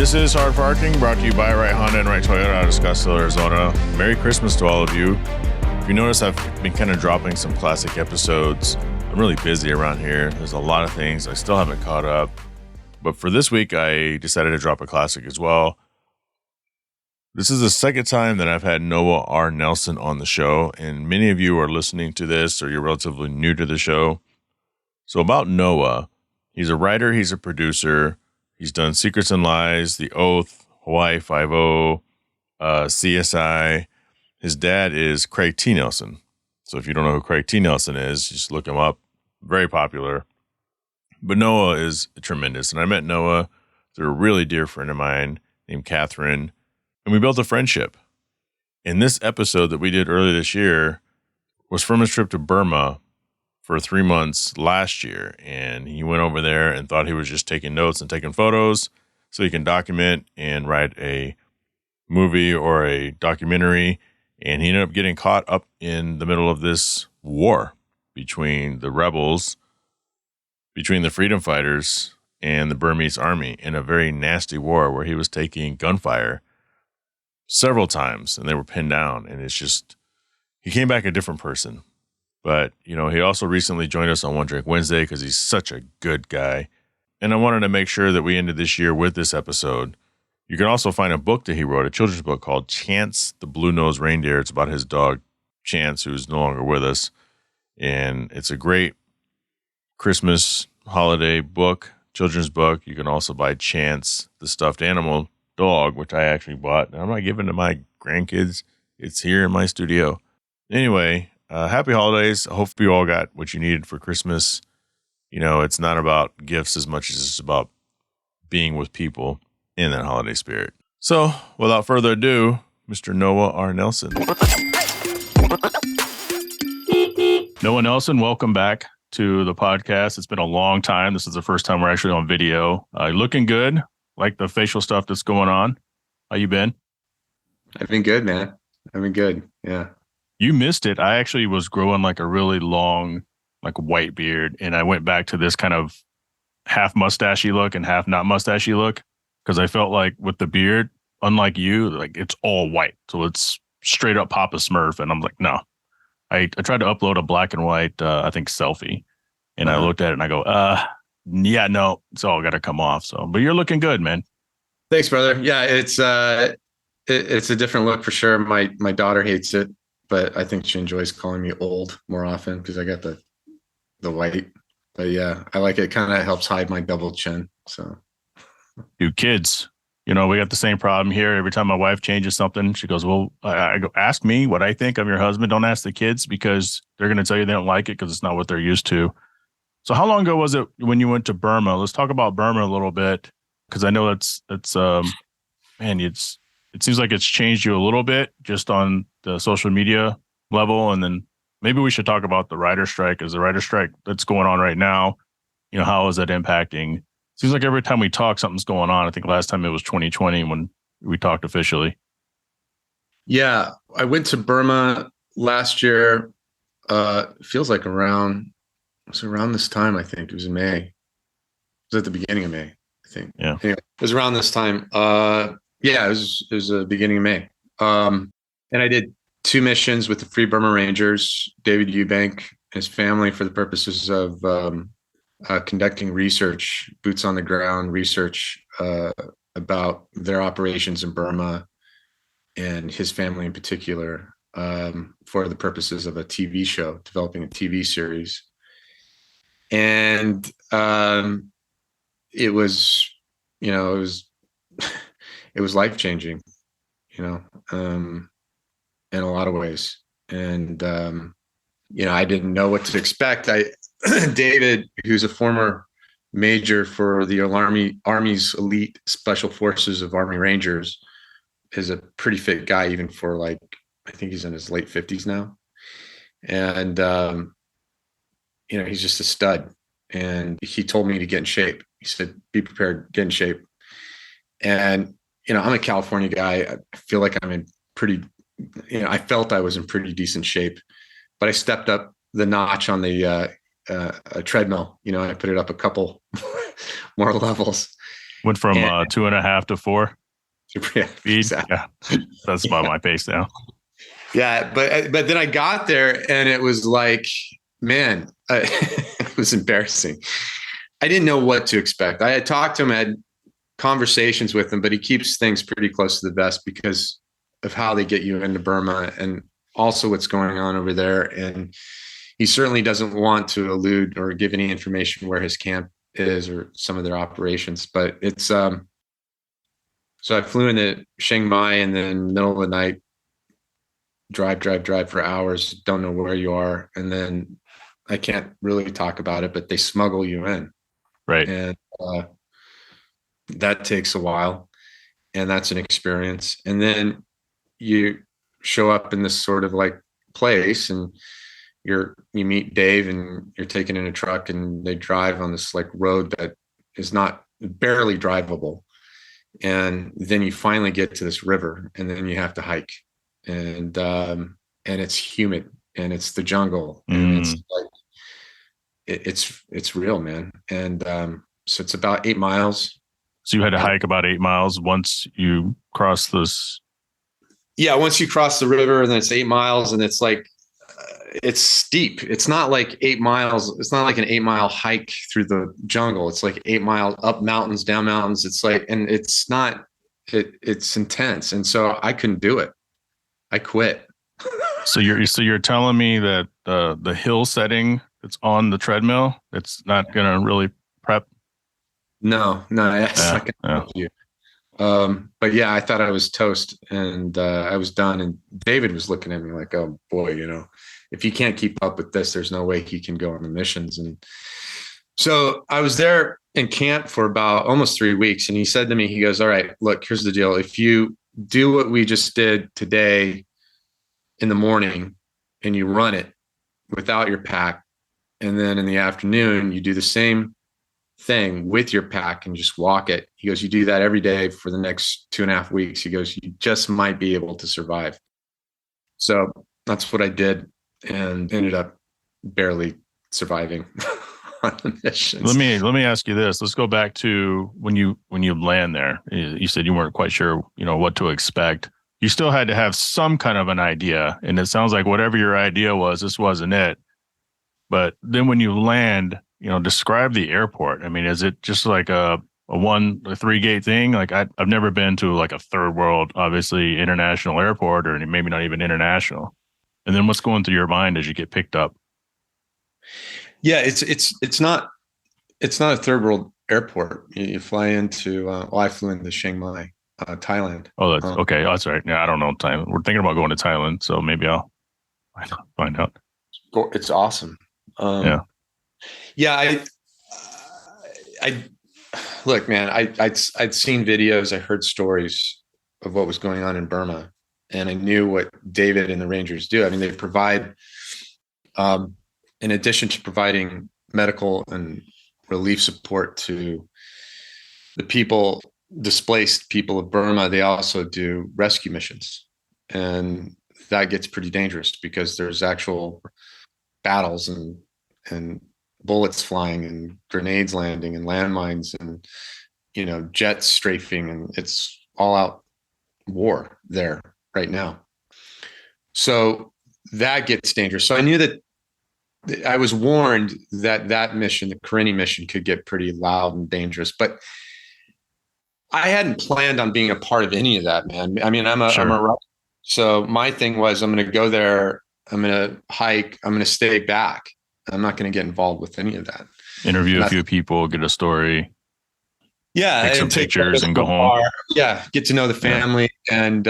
This is Hard Parking, brought to you by Right Honda and Right Toyota out of Scottsdale, Arizona. Merry Christmas to all of you. If you notice, I've been kind of dropping some classic episodes. I'm really busy around here. There's a lot of things I still haven't caught up. But for this week, I decided to drop a classic as well. This is the second time that I've had Noah R. Nelson on the show, and many of you are listening to this or you're relatively new to the show. So about Noah, he's a writer, he's a producer. He's done Secrets and Lies, The Oath, Hawaii Five-0, CSI. His dad is Craig T. Nelson. So if you don't know who Craig T. Nelson is, just look him up. Very popular. But Noah is tremendous. And I met Noah through a really dear friend of mine named Catherine. And we built a friendship. And this episode that we did earlier this year was from his trip to Burma for 3 months last year. And he went over there and thought he was just taking notes and taking photos so he can document and write a movie or a documentary. And he ended up getting caught up in the middle of this war between the rebels, between the freedom fighters and the Burmese army in a very nasty war where he was taking gunfire several times and they were pinned down. And it's just, he came back a different person. But, you know, he also recently joined us on One Drink Wednesday because he's such a good guy. And I wanted to make sure that we ended this year with this episode. You can also find a book that he wrote, a children's book called Chance the Blue-Nosed Reindeer. It's about his dog, Chance, who's no longer with us. And it's a great Christmas holiday book, children's book. You can also buy Chance, the stuffed animal dog, which I actually bought. And I'm not giving to my grandkids. It's here in my studio. Anyway, happy holidays. I hope you all got what you needed for Christmas. You know, it's not about gifts as much as it's about being with people in that holiday spirit. So, without further ado, Mr. Noah R. Nelson. Noah Nelson, welcome back to the podcast. It's been a long time. This is the first time we're actually on video. Looking good. Like the facial stuff that's going on. How you been? I've been good, man. I've been good. Yeah. You missed it. I actually was growing like a really long, like white beard. And I went back to this kind of half mustachy look and half not mustachy look. Because I felt like with the beard, unlike you, like it's all white. So it's straight up Papa Smurf. And I'm like, no. I tried to upload a black and white, I think, selfie. And I looked at it and I go, yeah, no, it's all got to come off. So, but you're looking good, man. Thanks, brother. Yeah, it's a different look for sure. My daughter hates it, but I think she enjoys calling me old more often because I got the white. But yeah, I like it. It kind of helps hide my double chin. So, you kids, you know, we got the same problem here. Every time my wife changes something, she goes, well, I go, ask me what I think. I'm your husband. Don't ask the kids because they're going to tell you they don't like it because it's not what they're used to. So how long ago was it when you went to Burma? Let's talk about Burma a little bit because I know that's man, it seems like it's changed you a little bit just on the social media level. And then maybe we should talk about the writer strike. Is the writer strike that's going on right now, you know, how is that impacting? Seems like every time we talk, something's going on. I think last time it was 2020 when we talked officially. Yeah, I went to Burma last year. Feels like around this time, I think. It was in May. It was at the beginning of May, I think. Yeah. Anyway, it was around this time. Yeah, it was the beginning of May. And I did 2 missions with the Free Burma Rangers, David Eubank and his family for the purposes of conducting research, boots on the ground research about their operations in Burma and his family in particular for the purposes of a TV show, developing a TV series. And it was, you know, it was life-changing, you know, in a lot of ways. And, you know, I didn't know what to expect. David, who's a former major for the Army's elite special forces of Army Rangers, is a pretty fit guy, even for like, I think he's in his late 50s now. And, you know, he's just a stud. And he told me to get in shape. He said, be prepared, get in shape. And, you know, I'm a California guy. I feel like I'm in pretty, you know, I felt I was in pretty decent shape, but I stepped up the notch on the treadmill. You know, I put it up a couple more levels. Went from And 2.5 to 4 yeah, speed. exactly. Yeah, that's about my pace now. Yeah, but then I got there and it was like, man, it was embarrassing. I didn't know what to expect. I had talked to him, I had conversations with him, but he keeps things pretty close to the vest because of how they get you into Burma and also what's going on over there. And he certainly doesn't want to allude or give any information where his camp is or some of their operations. But it's so I flew into Chiang Mai and then middle of the night, drive for hours, don't know where you are. And then I can't really talk about it, but they smuggle you in. Right. And that takes a while. And that's an experience. And then you show up in this sort of like place and you meet Dave and you're taken in a truck and they drive on this like road that is not barely drivable. And then you finally get to this river and then you have to hike and it's humid and it's the jungle and it's like, it's real, man. And so it's about 8 miles. So you had to hike about 8 miles once you cross this. Yeah. Once you cross the river and then it's 8 miles and it's like, it's steep. It's not like 8 miles. It's not like an 8-mile hike through the jungle. It's like 8 miles up mountains, down mountains. It's like, and it's not, it's intense. And so I couldn't do it. I quit. So you're telling me that the hill setting that's on the treadmill, it's not going to really prep? No, that's not going to help you. But yeah, I thought I was toast and I was done. And David was looking at me like, oh boy, if he can't keep up with this, there's no way he can go on the missions. And so I was there in camp for about almost 3 weeks. And he said to me, he goes, all right, look, here's the deal. If you do what we just did today in the morning and you run it without your pack, and then in the afternoon, you do the same thing with your pack and just walk it. He goes, you do that every day for the next 2.5 weeks. He goes, you just might be able to survive. So that's what I did and ended up barely surviving on the missions. Let me ask you this. Let's go back to when you land there. You said you weren't quite sure, what to expect. You still had to have some kind of an idea, and it sounds like whatever your idea was, this wasn't it. But then when you land, describe the airport. I mean, is it just like a 3-gate thing? Like I've never been to like a third world, obviously international airport, or maybe not even international. And then what's going through your mind as you get picked up? Yeah, it's not a third world airport. You fly into I flew into Chiang Mai, Thailand. Oh, that's okay. Oh, that's right. Yeah, I don't know Thailand. We're thinking about going to Thailand, so maybe I'll find out. It's awesome. Yeah. I look, man. I'd seen videos. I heard stories of what was going on in Burma, and I knew what David and the Rangers do. I mean, they provide, in addition to providing medical and relief support to the displaced people of Burma, they also do rescue missions. And that gets pretty dangerous because there's actual battles and bullets flying and grenades landing and landmines and, jets strafing, and it's all out war there right now. So that gets dangerous. So I knew that I was warned that mission, the Karenni mission, could get pretty loud and dangerous, but I hadn't planned on being a part of any of that, man. I mean, I'm a runner. So my thing was, I'm going to go there. I'm going to hike. I'm going to stay back. I'm not going to get involved with any of that. Interview a few people, get a story. Yeah. Take some pictures and go home. Yeah. Get to know the family and,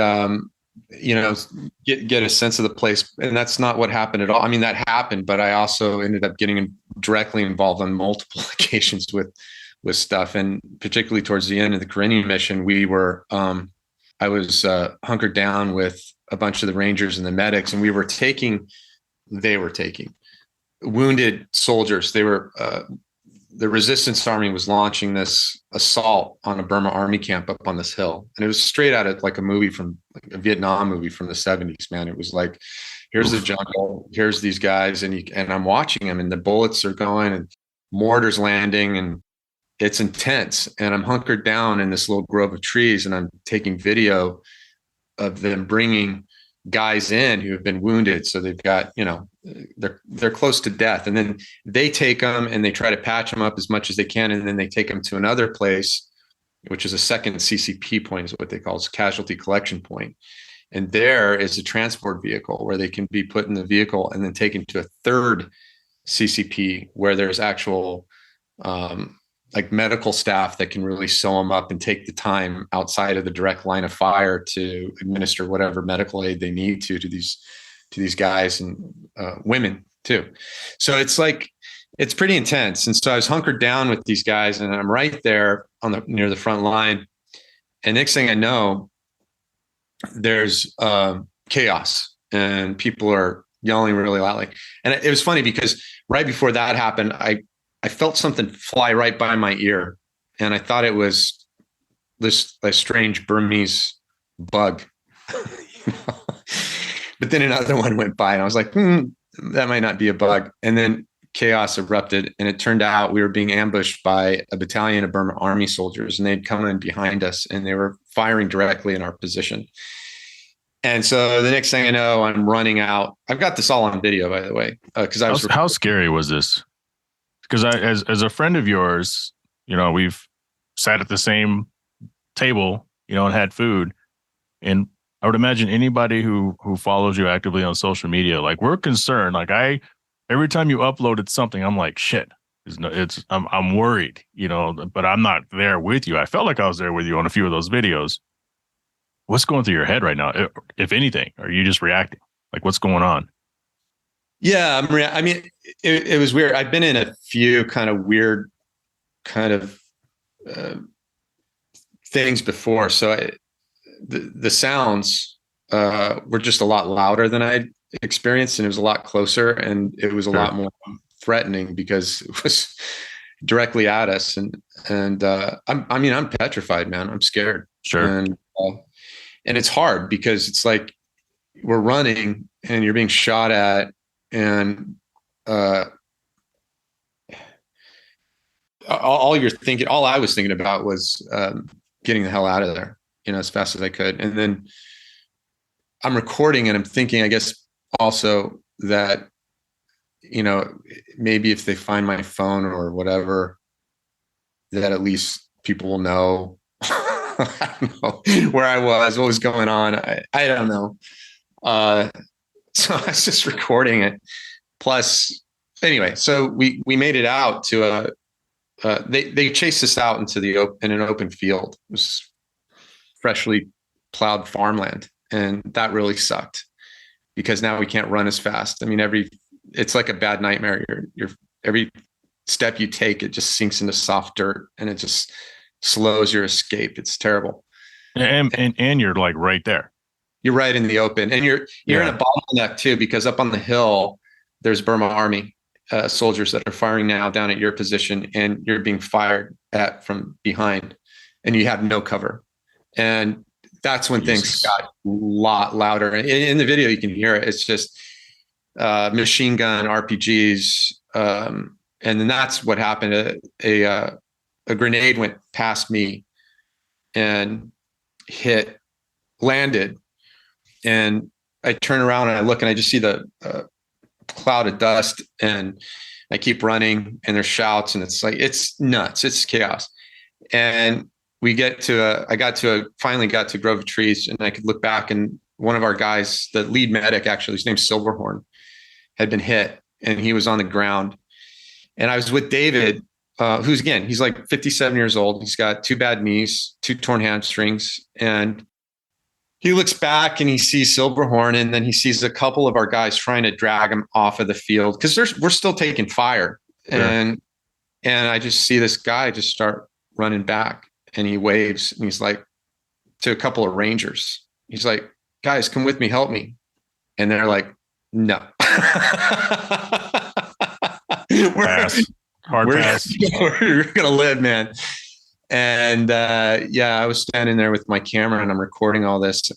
get a sense of the place. And that's not what happened at all. I mean, that happened, but I also ended up getting directly involved on multiple occasions with stuff. And particularly towards the end of the Karenni mission, I was hunkered down with a bunch of the Rangers and the medics, and they were taking wounded soldiers. They were, the resistance army was launching this assault on a Burma army camp up on this hill. And it was straight out of like a Vietnam movie from the 70s, man. It was like, here's the jungle, here's these guys. And I'm watching them and the bullets are going and mortars landing. And it's intense. And I'm hunkered down in this little grove of trees, and I'm taking video of them bringing guys in who have been wounded. So they've got, they're close to death. And then they take them and they try to patch them up as much as they can. And then they take them to another place, which is a second CCP point, is what they call it, casualty collection point. And there is a transport vehicle where they can be put in the vehicle and then taken to a third CCP where there's actual like medical staff that can really sew them up and take the time outside of the direct line of fire to administer whatever medical aid they need to these guys and women too. So it's pretty intense. And so I was hunkered down with these guys, and I'm right there near the front line. And next thing I know, there's chaos and people are yelling really loudly. And it was funny because right before that happened, I felt something fly right by my ear, and I thought it was a strange Burmese bug. But then another one went by, and I was like, that might not be a bug. And then chaos erupted, and it turned out we were being ambushed by a battalion of Burma army soldiers, and they'd come in behind us, and they were firing directly in our position. And so the next thing I know, I'm running out. I've got this all on video, by the way, because I was. How scary was this? Because as a friend of yours, we've sat at the same table, and had food. And I would imagine anybody who follows you actively on social media, like, we're concerned. Like, every time you uploaded something, I'm like, shit, I'm worried, but I'm not there with you. I felt like I was there with you on a few of those videos. What's going through your head right now, if anything? Are you just reacting? Like, what's going on? Yeah, I mean, it was weird. I've been in a few kind of weird kind of things before. So the sounds were just a lot louder than I'd experienced, and it was a lot closer, and it was a lot more threatening because it was directly at us. And I'm petrified, man. I'm scared. Sure. And it's hard because it's like we're running and you're being shot at. And all I was thinking about was getting the hell out of there, as fast as I could. And then I'm recording, and I'm thinking, I guess also that, maybe if they find my phone or whatever, that at least people will know. I don't know where I was, what was going on. I don't know. So I was just recording it. Plus, anyway, so we made it out to they chased us out into in an open field. It was freshly plowed farmland, and that really sucked because now we can't run as fast. I mean, it's like a bad nightmare. You're every step you take, it just sinks into soft dirt, and it just slows your escape. It's terrible. And you're like right there. You're right in the open, and you're in a bottleneck too, because up on the hill, there's Burma army soldiers that are firing now down at your position, and you're being fired at from behind, and you have no cover. And that's when things got a lot louder. In the video, you can hear it. It's just machine gun RPGs. And then that's what happened. A grenade went past me and landed. And I turn around and I look, and I just see the cloud of dust, and I keep running, and there's shouts, and it's like, it's nuts. It's chaos. And I finally got to a grove of trees, and I could look back, and one of our guys, the lead medic, actually, his name's Silverhorn, had been hit, and he was on the ground. And I was with David, who's, again, he's like 57 years old. He's got 2 bad knees, 2 torn hamstrings, and he looks back and he sees Silverhorn, and then he sees a couple of our guys trying to drag him off of the field because we're still taking fire. Sure. And I just see this guy just start running back, and he waves, and he's like, to a couple of Rangers, he's like, guys, come with me, help me. And they're like, no. Hard pass. We're gonna live, man. And I was standing there with my camera, and I'm recording all this.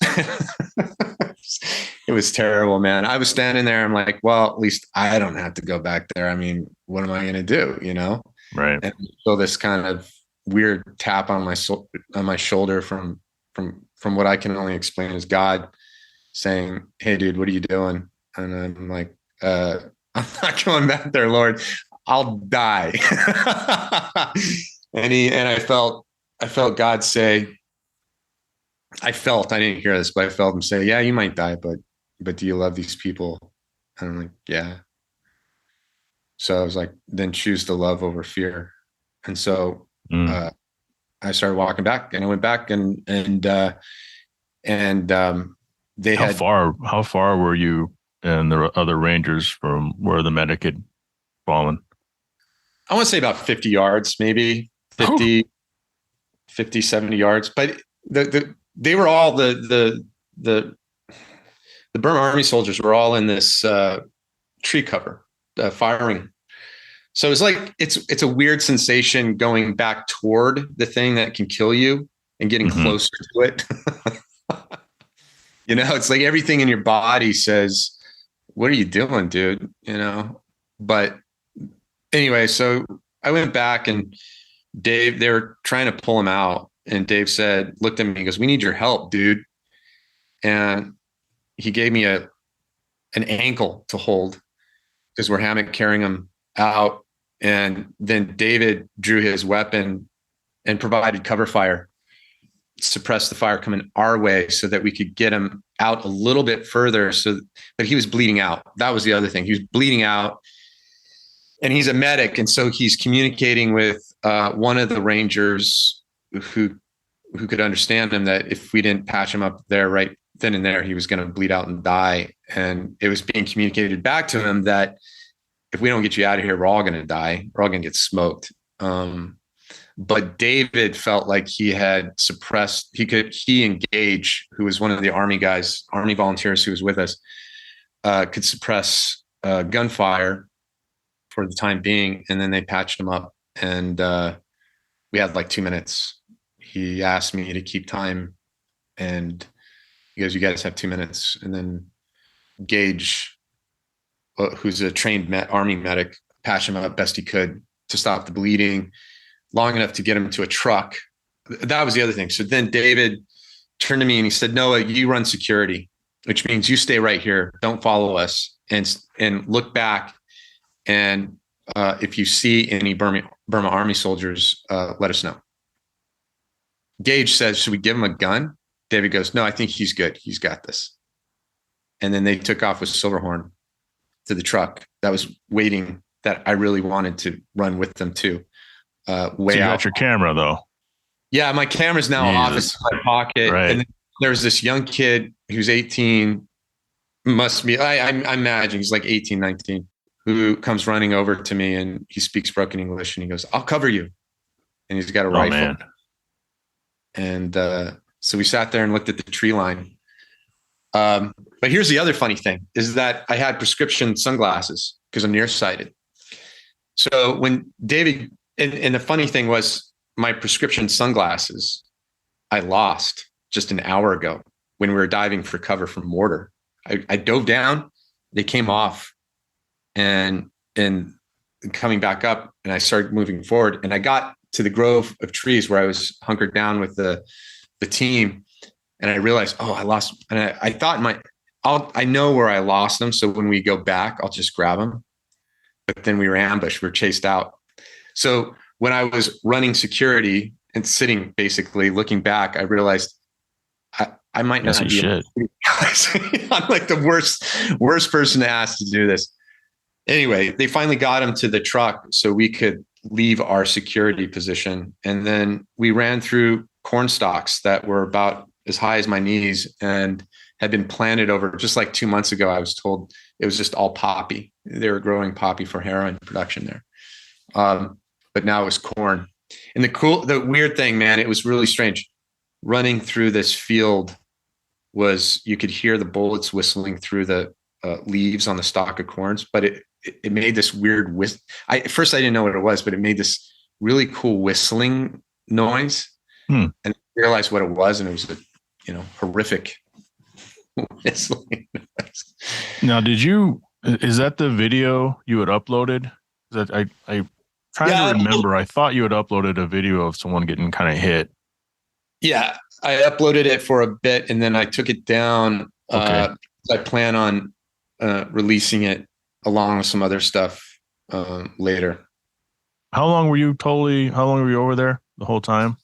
It was terrible, man. I was standing there. I'm like, well, at least I don't have to go back there. I mean, what am I going to do? Right. And so this kind of weird tap on my shoulder from what I can only explain as God saying, "Hey, dude, what are you doing?" And I'm like, "I'm not going back there, Lord. I'll die." and I felt God say, I didn't hear this, but I felt him say, "Yeah, you might die, but do you love these people?" And I'm like, "Yeah." So I was like, "Then choose the love over fear." And so Mm. uh, I started walking back, and I went back, and they had, How far were you and the other rangers from where the medic had fallen? I want to say about 50 yards, maybe Whew. 50, 70 yards. But they were all the Burma Army soldiers were all in this tree cover, firing. So it's like it's a weird sensation going back toward the thing that can kill you and getting Mm-hmm. closer to it. It's like everything in your body says, "What are you doing, dude?" But anyway, so I went back, and Dave, they were trying to pull him out. And Dave looked at me, he goes, "We need your help, dude." And he gave me an ankle to hold because we're hammock carrying him out. And then David drew his weapon and provided cover fire, suppressed the fire coming our way so that we could get him out a little bit further. But he was bleeding out. That was the other thing. He was bleeding out, and he's a medic. And so he's communicating with one of the Rangers who could understand him, that if we didn't patch him up there right then and there, he was going to bleed out and die. And it was being communicated back to him that if we don't get you out of here, we're all going to die. We're all going to get smoked. But David felt like he had suppressed, he and Gage, who was one of the Army guys, Army volunteers who was with us, could suppress gunfire for the time being. And then they patched him up, and we had like 2 minutes. He asked me to keep time, and he goes, "You guys have 2 minutes." And then Gage, who's a trained Army medic, patched him up best he could to stop the bleeding long enough to get him to a truck. That was the other thing. So then David turned to me and he said, "Noah, you run security, which means you stay right here. Don't follow us, and look back. And if you see any Burma Army soldiers, let us know." Gage says, "Should we give him a gun?" David goes, "No, I think he's good. He's got this." And then they took off with Silverhorn to the truck that was waiting, that I really wanted to run with them too. Way So you out. got your camera though. Yeah, my camera's now off. It's in my pocket. Right. And then there's this young kid who's 18, must be, I imagine he's like 18, 19, who comes running over to me, and he speaks broken English, and he goes, "I'll cover you." And he's got a rifle. Man. And so we sat there and looked at the tree line. But here's the other funny thing, is that I had prescription sunglasses because I'm nearsighted. So when David, and the funny thing was, my prescription sunglasses I lost just an hour ago when we were diving for cover from mortar. I dove down, they came off, and coming back up, and I started moving forward, and I got to the grove of trees where I was hunkered down with the team, and I realized, oh, I lost. And I thought I know where I lost them, so when we go back, I'll just grab them. But then we were ambushed, we were chased out. So when I was running security and sitting, basically looking back, I realized I might not be. Shit. I'm like the worst person to ask to do this. Anyway, they finally got him to the truck so we could leave our security position. And then we ran through corn stalks that were about as high as my knees and had been planted over, just like 2 months ago. I was told it was just all poppy. They were growing poppy for heroin production there. But now it was corn. And the weird thing, man, it was really strange. Running through this field was, you could hear the bullets whistling through the leaves on the stalk of corns, but it made this weird at first I didn't know what it was, but it made this really cool whistling noise. And I realized what it was, and it was a horrific whistling noise. Now, is that the video you had uploaded? That Trying to Yeah, remember, I thought you had uploaded a video of someone getting kind of hit. yeah. I uploaded it for a bit and then I took it down. Okay. I plan on releasing it along with some other stuff later. How long were you over there the whole time?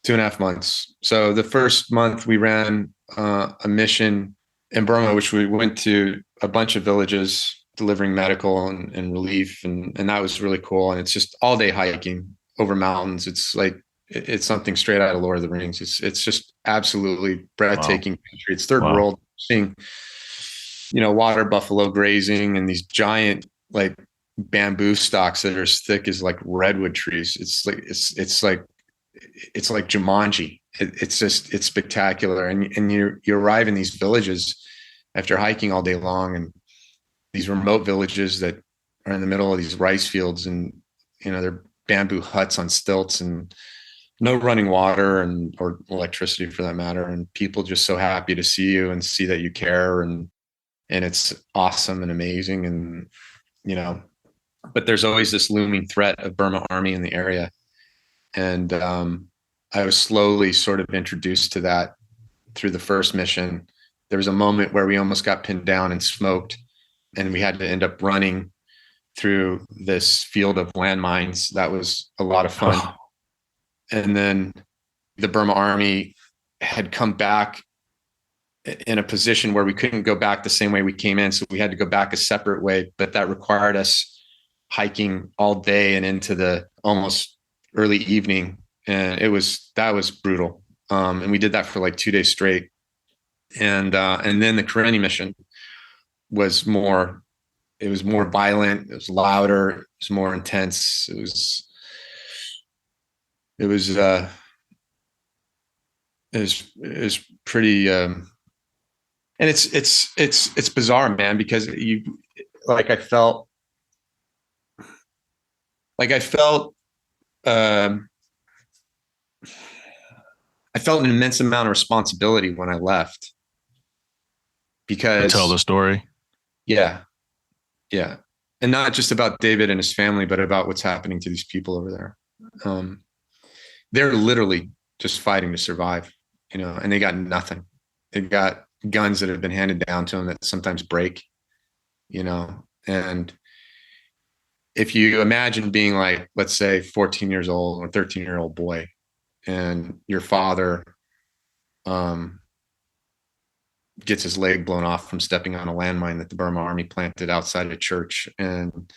2.5 months. So the first month we ran a mission in Burma, which we went to a bunch of villages delivering medical and relief. And that was really cool. And it's just all day hiking over mountains. It's like, it's something straight out of Lord of the Rings. It's just absolutely breathtaking country. It's third world, seeing, water buffalo grazing and these giant like bamboo stalks that are as thick as like redwood trees. It's like Jumanji. It's spectacular. And you arrive in these villages after hiking all day long, and these remote villages that are in the middle of these rice fields, and they're bamboo huts on stilts and no running water or electricity for that matter. And people just so happy to see you and see that you care. And it's awesome and amazing. And, but there's always this looming threat of Burma army in the area. And I was slowly sort of introduced to that through the first mission. There was a moment where we almost got pinned down and smoked, and we had to end up running through this field of landmines. That was a lot of fun. Oh. And then the Burma army had come back in a position where we couldn't go back the same way we came in. So we had to go back a separate way, but that required us hiking all day and into the almost early evening. And that was brutal. And we did that for like 2 days straight. And then the Karenni mission was more violent. It was louder. It was more intense. It was pretty, and it's bizarre, man, because I felt an immense amount of responsibility when I left, because tell the story. Yeah. And not just about David and his family, but about what's happening to these people over there. They're literally just fighting to survive, and they got nothing. They got guns that have been handed down to them that sometimes break, and if you imagine being like, let's say 14 years old or 13-year-old boy, and your father gets his leg blown off from stepping on a landmine that the Burma army planted outside a church, and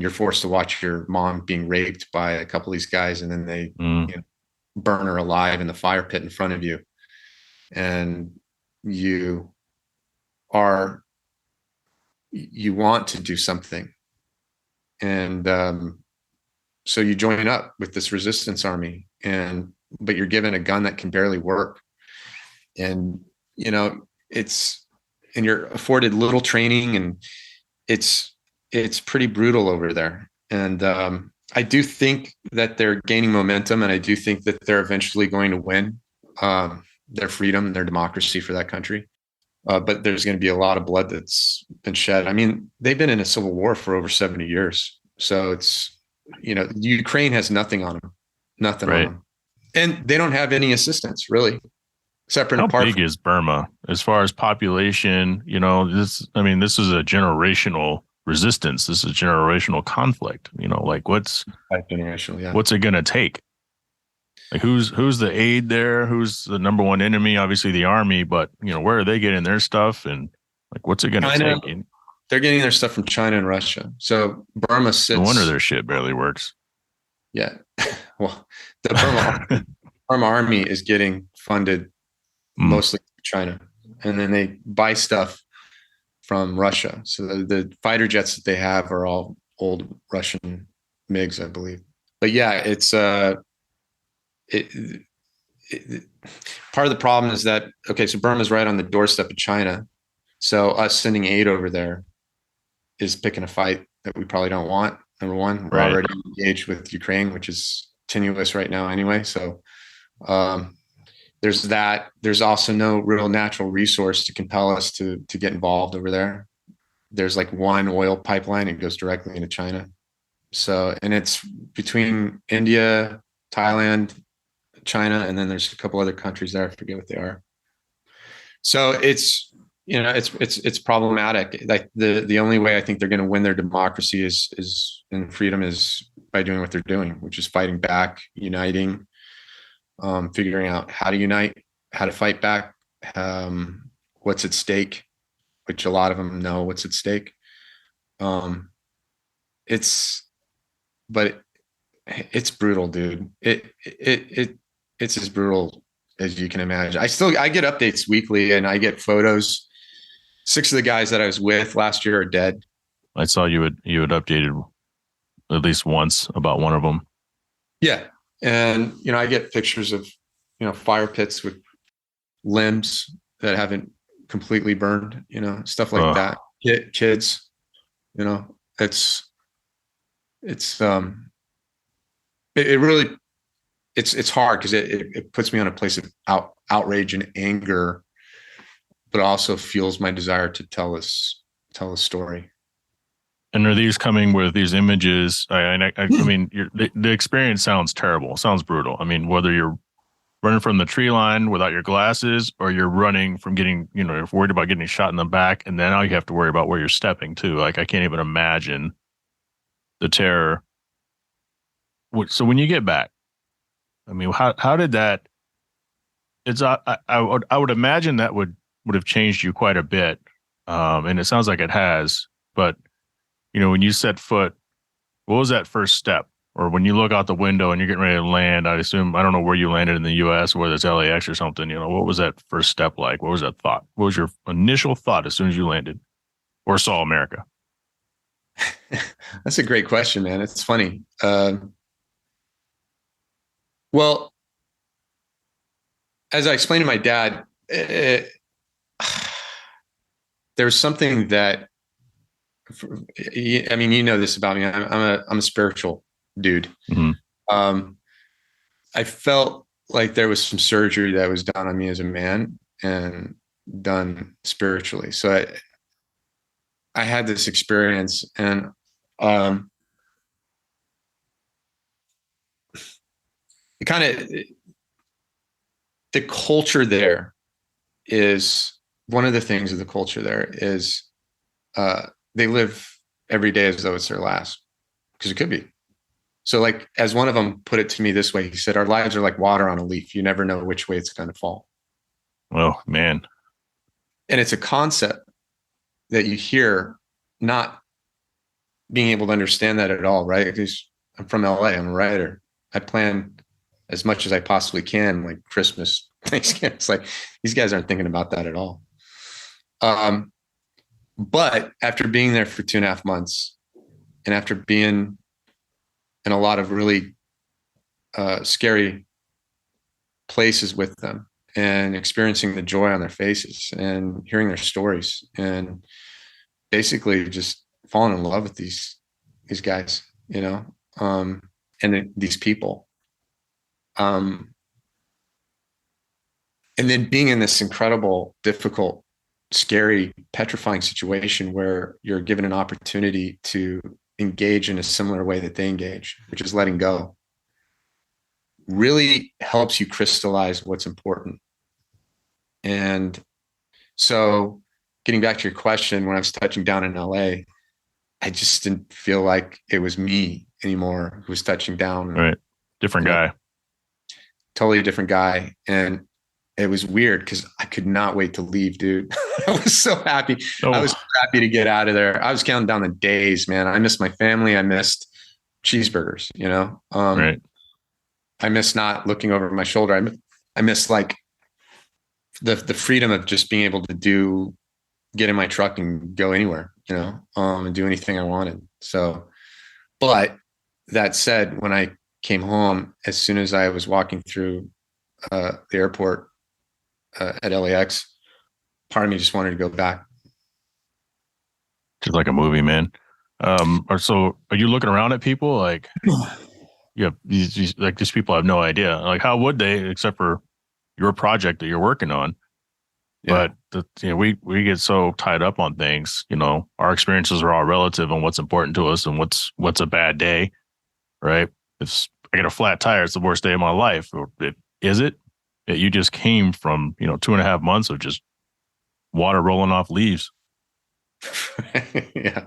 you're forced to watch your mom being raped by a couple of these guys, and then they burn her alive in the fire pit in front of you, and you want to do something, and so you join up with this resistance army, but you're given a gun that can barely work, and and you're afforded little training, and it's pretty brutal over there. And I do think that they're gaining momentum, and I do think that they're eventually going to win their freedom and their democracy for that country. But there's going to be a lot of blood that's been shed. I mean, they've been in a civil war for over 70 years. So it's, Ukraine has nothing on them, nothing on them. And they don't have any assistance, really. Separate How apart big is Burma as far as population? This is a generational resistance. This is a generational conflict. What's generational? Yeah. What's it going to take? Like who's the aid there? Who's the number one enemy? Obviously the army, but where are they getting their stuff? And like, what's it going to take? They're getting their stuff from China and Russia. So Burma sits. No wonder their shit barely works. Yeah. Well, the Burma army is getting funded mostly China, and then they buy stuff from Russia. So the fighter jets that they have are all old Russian MiGs, I believe. But yeah, it's part of the problem is that, so Burma's right on the doorstep of China. So us sending aid over there is picking a fight that we probably don't want. Number one, we're already engaged with Ukraine, which is tenuous right now anyway. So there's that. There's also no real natural resource to compel us to get involved over there. There's like one oil pipeline. It goes directly into China. So, and it's between India, Thailand, China, and then there's a couple other countries there. I forget what they are. So it's problematic. Like the only way I think they're going to win their democracy is and freedom is by doing what they're doing, which is fighting back, uniting, figuring out how to unite, how to fight back, what's at stake, which a lot of them know what's at stake. It's but it's brutal, dude. It's as brutal as you can imagine. I get updates weekly and I get photos. 6 of the guys that I was with last year are dead. I saw you had updated at least once about one of them. Yeah. And, I get pictures of, fire pits with limbs that haven't completely burned, stuff like that. Kids, it really, it's hard because it puts me on a place of outrage and anger, but also fuels my desire to tell a story. And are these coming with these images? I mean, the experience sounds terrible. Sounds brutal. I mean, whether you're running from the tree line without your glasses or you're running from getting, you're worried about getting shot in the back. And then now you have to worry about where you're stepping too. Like, I can't even imagine the terror. So when you get back, I mean, how did that, I would imagine that would have changed you quite a bit. And it sounds like it has, but when you set foot, what was that first step? Or when you look out the window and you're getting ready to land, I assume, I don't know where you landed in the US, whether it's LAX or something, what was that first step like? What was that thought? What was your initial thought as soon as you landed or saw America? That's a great question, man. It's funny. Well, as I explained to my dad, there was something that, I mean, this about me. I'm a spiritual dude. Mm-hmm. I felt like there was some surgery that was done on me as a man and done spiritually. So I had this experience, and it kind of, the culture there is, one of the things of the culture there is they live every day as though it's their last, because it could be. So, like, as one of them put it to me this way, he said, our lives are like water on a leaf. You never know which way it's going to fall. Oh, man. And it's a concept that you hear, not being able to understand that at all, right? Because I'm from LA, I'm a writer. I plan as much as I possibly can, like Christmas, Thanksgiving. It's like, these guys aren't thinking about that at all. But after being there for 2.5 months, and after being in a lot of really scary places with them, and experiencing the joy on their faces and hearing their stories, and basically just falling in love with these guys, and these people. And then being in this incredible, difficult, scary, petrifying situation where you're given an opportunity to engage in a similar way that they engage, which is letting go, really helps you crystallize what's important. And so, getting back to your question, when I was touching down in LA, I just didn't feel like it was me anymore who was touching down. Right. Different guy. Totally different guy. And it was weird because I could not wait to leave, dude. I was so happy. Oh. I was so happy to get out of there. I was counting down the days, man. I missed my family. I missed cheeseburgers, Right. I missed not looking over my shoulder. I missed like the freedom of just being able to get in my truck and go anywhere, and do anything I wanted. So, but that said, when I came home, as soon as I was walking through the airport at LAX, part of me just wanted to go back. Just like a movie, man. So are you looking around at people like, these people have no idea. Like, how would they, except for your project that you're working on? Yeah. But we get so tied up on things. Our experiences are all relative on what's important to us and what's a bad day, right? If I get a flat tire, it's the worst day of my life. Or is it? You just came from 2.5 months of just water rolling off leaves. Yeah.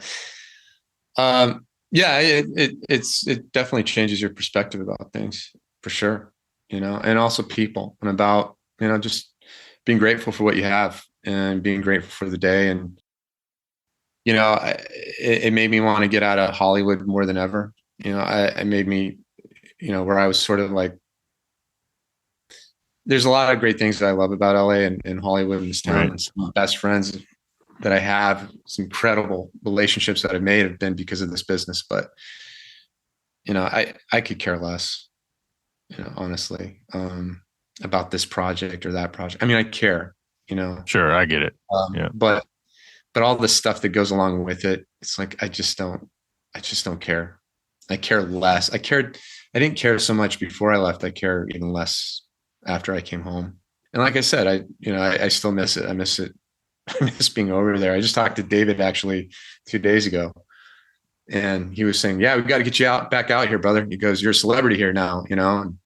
Yeah, it definitely changes your perspective about things for sure, and also people, and about, just being grateful for what you have and being grateful for the day. And, it made me want to get out of Hollywood more than ever. It made me, where I was sort of like, there's a lot of great things that I love about LA and Hollywood and this town, Right. and some of the best friends that I have, some incredible relationships that I've made have been because of this business. But, I could care less, honestly, about this project or that project. I mean, I care, Sure, I get it. Yeah. but all the stuff that goes along with it, it's like, I just don't care. I care less. I didn't care so much before I left. I care even less after I came home. And like I said, I still miss it. I miss it. I miss being over there. I just talked to David actually 2 days ago, and he was saying, "Yeah, we got to get you back out here, brother." He goes, "You're a celebrity here now, and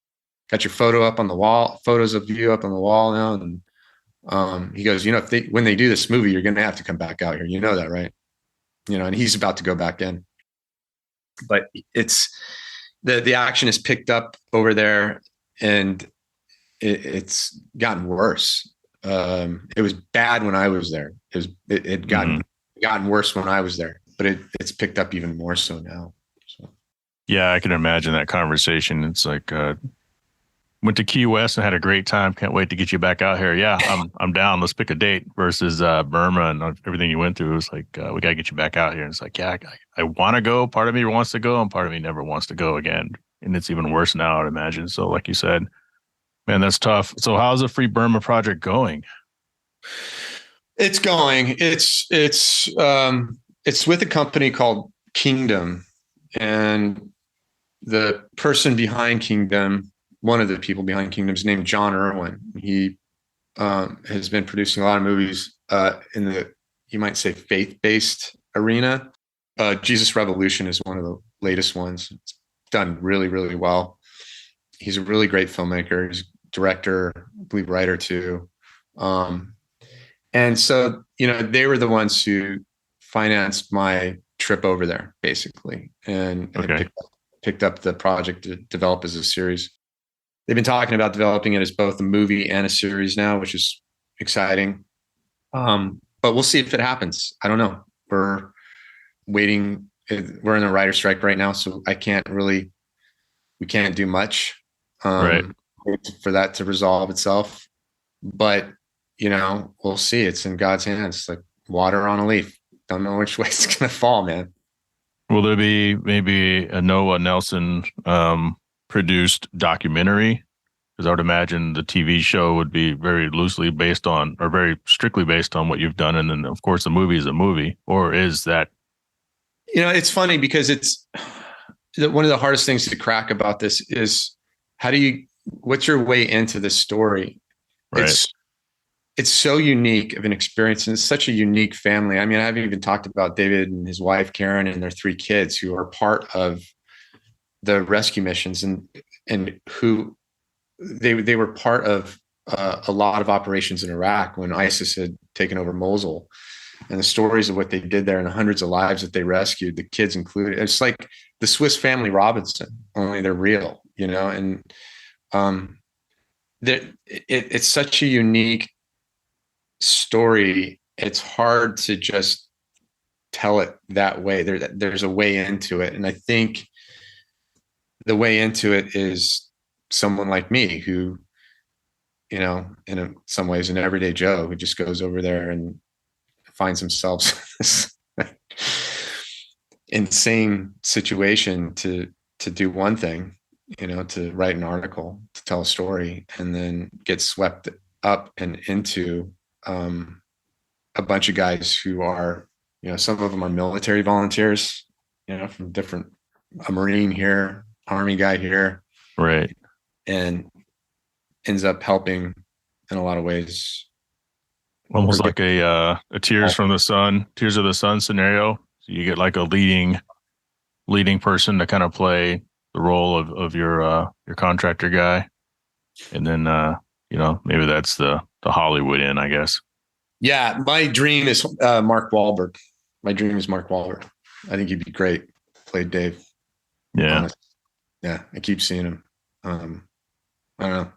got your photo up on the wall, photos of you up on the wall now." And he goes, when they do this movie, you're going to have to come back out here. You know that, right? And he's about to go back in, but it's the action is picked up over there, and it's gotten worse. It was bad when I was there. It had gotten worse when I was there, but it's picked up even more so now. So. Yeah, I can imagine that conversation. It's like, went to Key West and had a great time. Can't wait to get you back out here. Yeah, I'm down. Let's pick a date. Versus Burma and everything you went through. It was like, we got to get you back out here. And it's like, yeah, I want to go. Part of me wants to go, and part of me never wants to go again. And it's even worse now, I'd imagine. So, like you said, man, that's tough. So, how's the Free Burma project going? It's going. It's with a company called Kingdom, and the person behind Kingdom, one of the people behind Kingdom, is named John Irwin. He has been producing a lot of movies in the, you might say, faith-based arena. Jesus Revolution is one of the latest ones. It's done really, really well. He's a really great filmmaker. He's a director, I believe writer too. And so, they were the ones who financed my trip over there, basically, and picked up the project to develop as a series. They've been talking about developing it as both a movie and a series now, which is exciting. But we'll see if it happens. I don't know. We're waiting. We're in a writer's strike right now, so we can't do much Right. for that to resolve itself. But, we'll see. It's in God's hands. It's like water on a leaf. Don't know which way it's going to fall, man. Will there be maybe a Noah Nelson produced documentary? Because I would imagine the TV show would be very loosely based on, or very strictly based on, what you've done. And then, of course, the movie is a movie. Or is that? It's funny because it's one of the hardest things to crack about this is what's your way into this story? Right. It's so unique of an experience, and it's such a unique family. I mean, I haven't even talked about David and his wife, Karen, and their 3 kids who are part of the rescue missions, and who they were part of a lot of operations in Iraq when ISIS had taken over Mosul, and the stories of what they did there and the hundreds of lives that they rescued, the kids included. It's like the Swiss Family Robinson, only they're real, and it's such a unique story. It's hard to just tell it that way. There's a way into it, and I think the way into it is someone like me who, in some ways, an everyday Joe who just goes over there and finds himself this insane situation to do one thing, to write an article, to tell a story, and then get swept up and into a bunch of guys who are, some of them are military volunteers, from different, a Marine here, Army guy here. Right. And ends up helping in a lot of ways Almost like a Tears from the Sun, Tears of the Sun scenario. So you get like a leading person to kind of play the role of your contractor guy, and then maybe that's the Hollywood end, I guess. Yeah, my dream is Mark Wahlberg. My dream is Mark Wahlberg. I think he'd be great. Play Dave. Yeah, honest. Yeah, I keep seeing him. I don't know.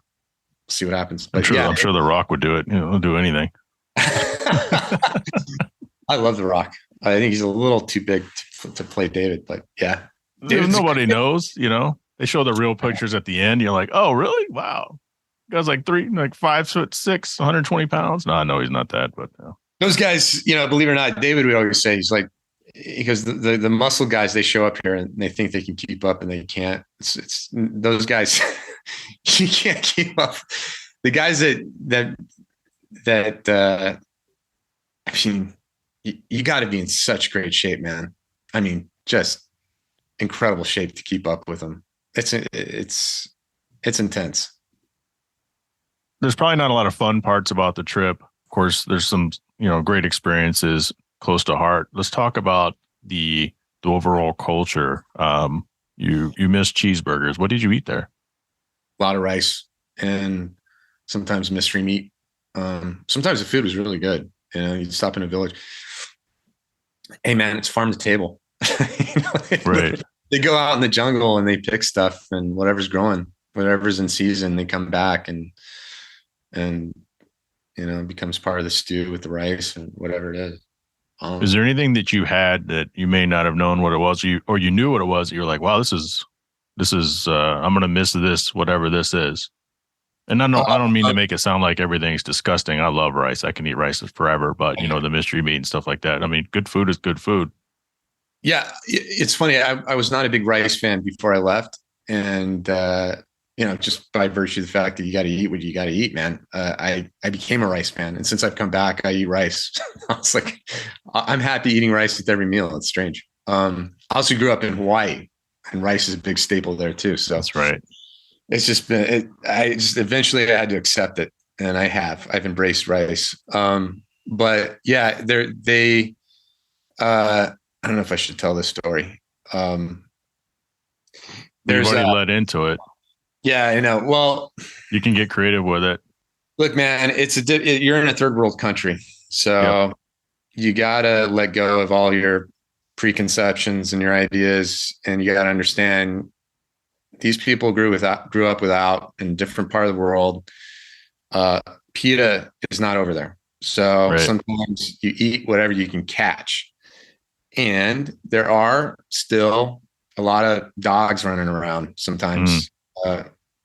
See what happens. But I'm sure The Rock would do it. He'll do anything. I love The Rock. I think he's a little too big to play David, but yeah. Nobody knows, They show the real pictures at the end. You're like, oh, really? Wow. Guy's like 5'6", 120 pounds. No, I know he's not that, but those guys, believe it or not, David would always say, he's like, because the muscle guys, they show up here and they think they can keep up and they can't. It's those guys, you can't keep up. The guys that I mean, you got to be in such great shape, man. I mean, just incredible shape to keep up with them. It's intense. There's probably not a lot of fun parts about the trip. Of course, there's some, great experiences close to heart. Let's talk about the overall culture. You missed cheeseburgers. What did you eat there? A lot of rice and sometimes mystery meat. Sometimes the food was really good. You'd stop in a village. Hey man, it's farm to table. Right. They go out in the jungle and they pick stuff and whatever's growing, whatever's in season, they come back and it becomes part of the stew with the rice and whatever it is. Is there anything that you had that you may not have known what it was, or you knew what it was? You're like, wow, this is I'm going to miss this, whatever this is. And I don't mean to make it sound like everything's disgusting. I love rice. I can eat rice forever, but the mystery meat and stuff like that. I mean, good food is good food. Yeah. It's funny. I was not a big rice fan before I left. And, just by virtue of the fact that you got to eat what you got to eat, man. I became a rice fan. And since I've come back, I eat rice. I was like, I'm happy eating rice with every meal. It's strange. I also grew up in Hawaii and rice is a big staple there too. So that's right. It's just been, eventually I had to accept it, and I've embraced rice. But yeah, I don't know if I should tell this story. You've already led into it. Yeah, I know. Well, you can get creative with it. Look, man, you're in a third world country, so you gotta let go of all your preconceptions and your ideas, and you gotta understand. These people grew up without in a different part of the world. PETA is not over there. So Sometimes you eat whatever you can catch. And there are still a lot of dogs running around sometimes.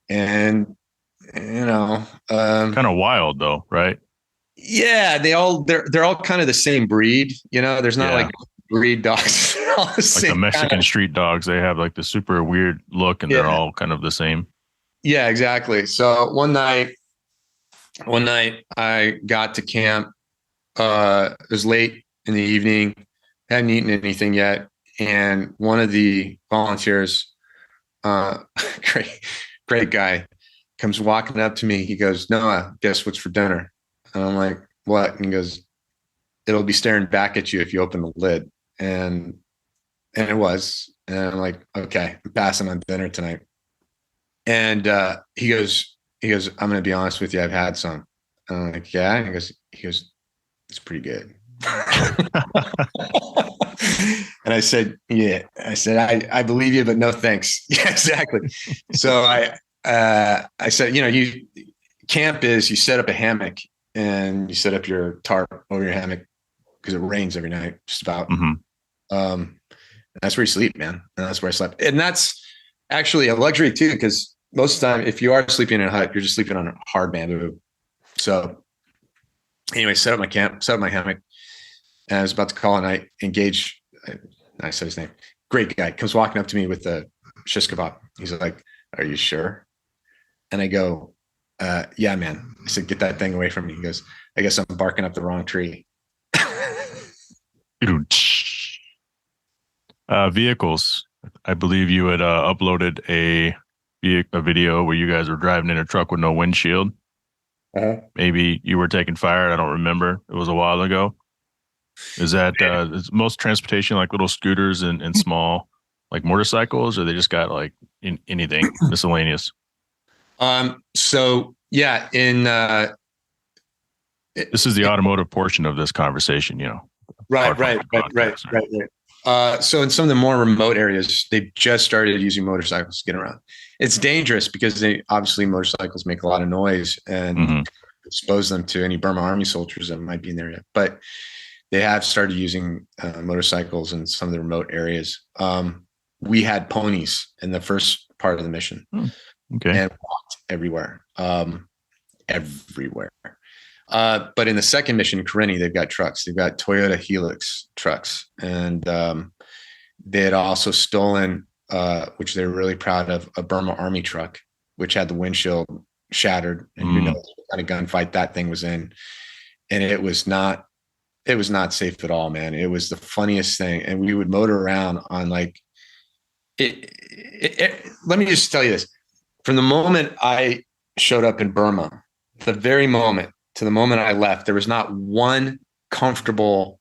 And kind of wild though, right? Yeah, they're all kind of the same breed. There's not like breed dogs. Like the Mexican street dogs, they have like the super weird look, and they're all kind of the same. Yeah, exactly. So one night I got to camp. It was late in the evening, hadn't eaten anything yet, and one of the volunteers, great guy, comes walking up to me. He goes, "Noah, guess what's for dinner?" And I'm like, "What?" And he goes, "It'll be staring back at you if you open the lid." And it was. And I'm like, "Okay, I'm passing on dinner tonight." And he goes, "I'm going to be honest with you. I've had some." And I'm like, "Yeah." And he goes, "It's pretty good." And I said, "Yeah." I said, I believe you, but no thanks. Yeah, exactly. So I said, camp is you set up a hammock and you set up your tarp over your hammock because it rains every night, just about. And that's where you sleep, man. And that's where I slept. And that's actually a luxury too, because most of the time, if you are sleeping in a hut, you're just sleeping on a hard bamboo. So anyway, set up my camp, set up my hammock. And I was about to call, and I engage. I said his name. Great guy comes walking up to me with the shish kebab. He's like, "Are you sure?" And I go, "Yeah, man." I said, "Get that thing away from me." He goes, "I guess I'm barking up the wrong tree." Vehicles. I believe you had uploaded a video where you guys were driving in a truck with no windshield. Maybe you were taking fire. I don't remember. It was a while ago. Is that is most transportation like little scooters and small like motorcycles, or they just got like anything miscellaneous? So yeah, This is the automotive portion of this conversation, right. So in some of the more remote areas, they've just started using motorcycles to get around. It's dangerous because motorcycles make a lot of noise and expose them to any Burma Army soldiers that might be in the area. But they have started using motorcycles in some of the remote areas. We had ponies in the first part of the mission, and walked everywhere. But in the second mission in Karenni, they've got trucks. They've got Toyota Helix trucks, and they had also stolen, which they're really proud of, a Burma Army truck, which had the windshield shattered, and who knows what kind of gunfight that thing was in. And it was not safe at all, man. It was the funniest thing, and we would motor around on like it. Let me just tell you this: from the moment I showed up in Burma, the very moment to the moment I left, there was not one comfortable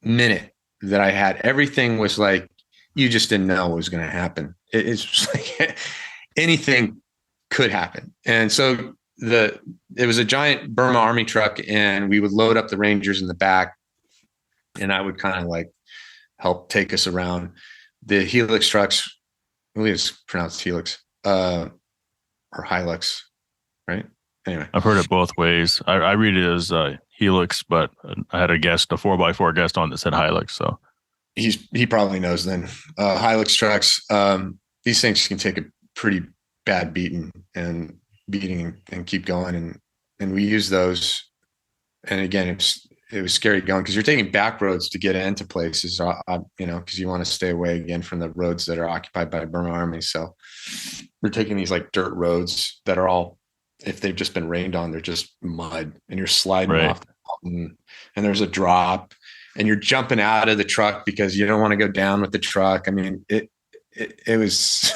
minute that I had. Everything was like, you just didn't know what was going to happen. It's just like anything could happen. And so it was a giant Burma Army truck, and we would load up the Rangers in the back, and I would kind of like help take us around. The Helix trucks, I believe it's pronounced Helix, or Hilux, right? Anyway, I've heard it both ways. I read it as Helix, but I had a 4x4 guest on that said Hilux. So he probably knows then. Hilux trucks, these things can take a pretty bad beating and keep going. And we use those. And again, it was scary going because you're taking back roads to get into places, because you want to stay away again from the roads that are occupied by the Burma Army. So we're taking these like dirt roads that are all, if they've just been rained on, they're just mud, and you're sliding off the mountain, and there's a drop, and you're jumping out of the truck because you don't want to go down with the truck. I mean, it was,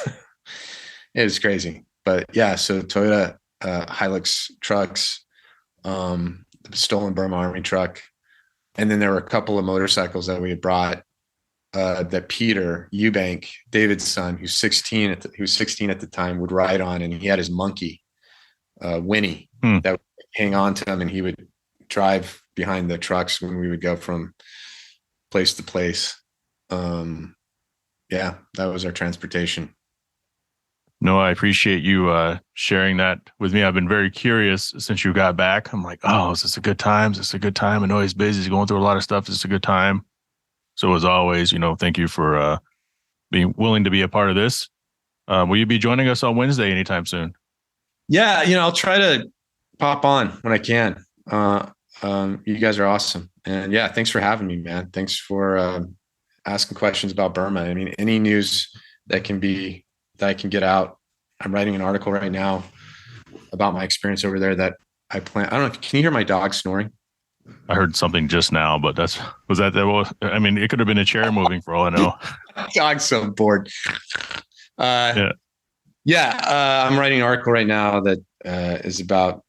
it was crazy, but yeah. So Toyota Hilux trucks, the stolen Burma Army truck. And then there were a couple of motorcycles that we had brought, that Peter Eubank, David's son, who's 16 at the time, would ride on, and he had his monkey, Winnie, that would hang on to him, and he would drive behind the trucks when we would go from place to place. Yeah, that was our transportation. No, I appreciate you sharing that with me. I've been very curious since you got back. I'm like, oh, is this a good time? Is this a good time? I know he's busy. He's going through a lot of stuff. Is this a good time? So as always, thank you for being willing to be a part of this. Will you be joining us on Wednesday anytime soon? Yeah, I'll try to pop on when I can. You guys are awesome. And yeah, thanks for having me, man. Thanks for asking questions about Burma. I mean, any news that I can get out. I'm writing an article right now about my experience over there that I plan. I don't know. Can you hear my dog snoring? I heard something just now, but I mean, it could have been a chair moving for all I know. Dog's so bored. I'm writing an article right now that is about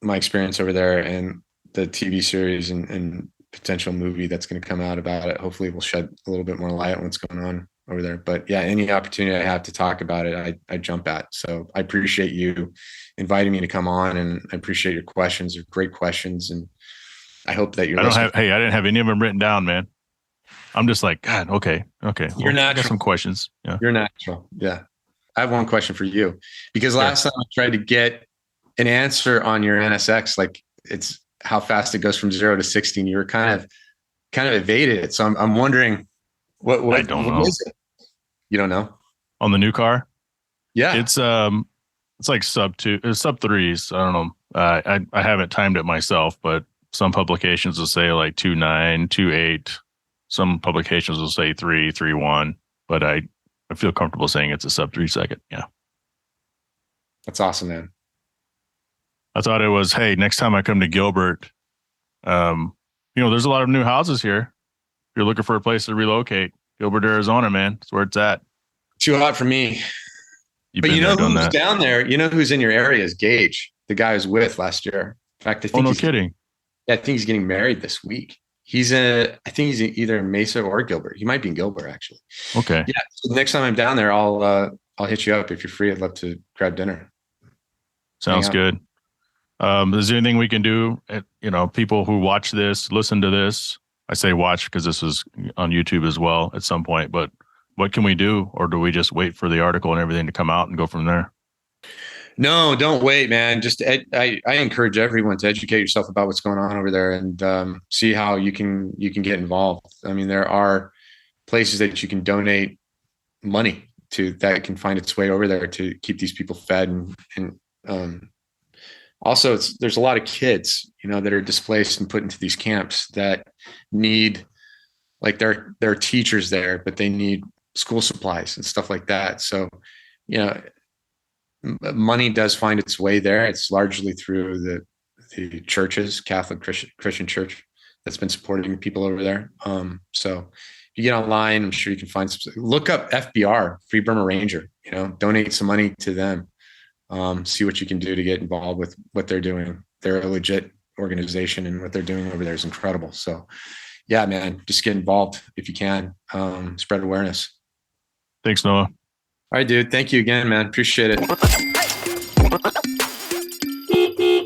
my experience over there and the TV series and potential movie that's going to come out about it. Hopefully we'll shed a little bit more light on what's going on over there. But yeah, any opportunity I have to talk about it, I jump at. So I appreciate you inviting me to come on, and I appreciate your questions. They're great questions. And I hope that I didn't have any of them written down, man. I'm just like, God, okay. You're natural. I got some questions. Yeah. You're natural. Yeah. I have one question for you, because last time I tried to get an answer on your NSX, like it's how fast it goes from 0 to 60. You were kind of evaded it. So I'm wondering what I don't know. Is it? You don't know? On the new car? Yeah. It's like sub 3s. I don't know. I haven't timed it myself, but some publications will say like 2.9, 2.8. Some publications will say 3.1, but I feel comfortable saying it's a sub 3 second. Yeah. That's awesome, man. I thought it was, hey, next time I come to Gilbert, there's a lot of new houses here. If you're looking for a place to relocate, Gilbert, Arizona, man, that's where it's at. Too hot for me. But who's down there? You know who's in your area is Gage. the guy I was with last year. In fact, I Oh, think no kidding. I think he's getting married this week. I think he's either in Mesa or Gilbert. He might be in Gilbert, actually. Okay. Yeah. So next time I'm down there, I'll hit you up if you're free. I'd love to grab dinner. Sounds good. Is there anything we can do? People who watch this, listen to this. I say watch because this is on YouTube as well at some point. But what can we do, or do we just wait for the article and everything to come out and go from there? No, don't wait, man. I encourage everyone to educate yourself about what's going on over there and see how you can get involved. I mean, there are places that you can donate money to that can find its way over there to keep these people fed and also there's a lot of kids, that are displaced and put into these camps that need, like, there are teachers there, but they need school supplies and stuff like that. So, money does find its way there. It's largely through the churches, Catholic Christian church, that's been supporting people over there. So if you get online, I'm sure you can find some. Look up FBR, Free Burma Ranger. Donate some money to them. See what you can do to get involved with what they're doing. They're a legit organization, and what they're doing over there is incredible. So, yeah, man, just get involved if you can. Spread awareness. Thanks, Noah. All right, dude. Thank you again, man. Appreciate it.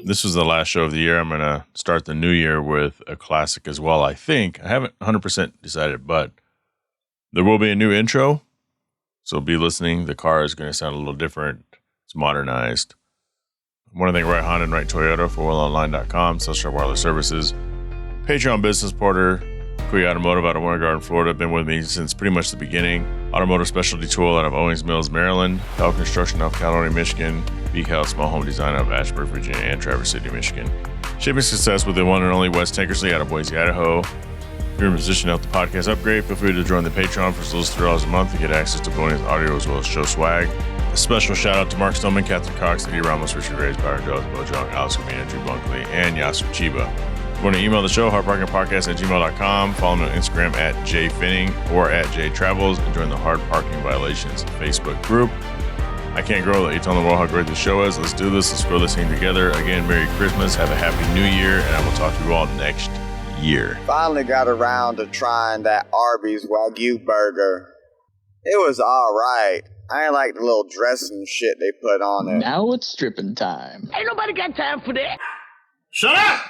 This was the last show of the year. I'm going to start the new year with a classic as well, I think. I haven't 100% decided, but there will be a new intro. So be listening. The car is going to sound a little different. It's modernized. I want to thank Right Honda and Right Toyota for WellOnline.com, Celestial Wireless Services, Patreon Business Porter, Kuya Automotive out of Winter Garden, Florida. Been with me since pretty much the beginning. Automotive Specialty Tool out of Owings Mills, Maryland. Bell Construction out of Caledonia, Michigan. Beak House Small Home Design out of Ashburn, Virginia, and Traverse City, Michigan. Shipping success with the one and only Wes Tankersley out of Boise, Idaho. If you're a musician to help the podcast upgrade, feel free to join the Patreon for as little as $3 a month to get access to bonus audio as well as show swag. A special shout out to Mark Stoneman, Catherine Cox, Eddie Ramos, Richard Reyes, Byron Jones, Bojong, Alex Gummy, Andrew Bunkley, and Yasser Chiba. If you want to email the show, hardparkingpodcast@gmail.com. Follow me on Instagram @jpfenning or @jtravels, and join the Hard Parking Violations Facebook group. I can't grow that you telling the world how great the show is. Let's do this. Let's grow this thing together. Again, Merry Christmas. Have a Happy New Year, and I will talk to you all next year. Finally got around to trying that Arby's Wagyu burger. It was all right. I ain't like the little dressing shit they put on it. Now it's stripping time. Ain't nobody got time for that. Shut up!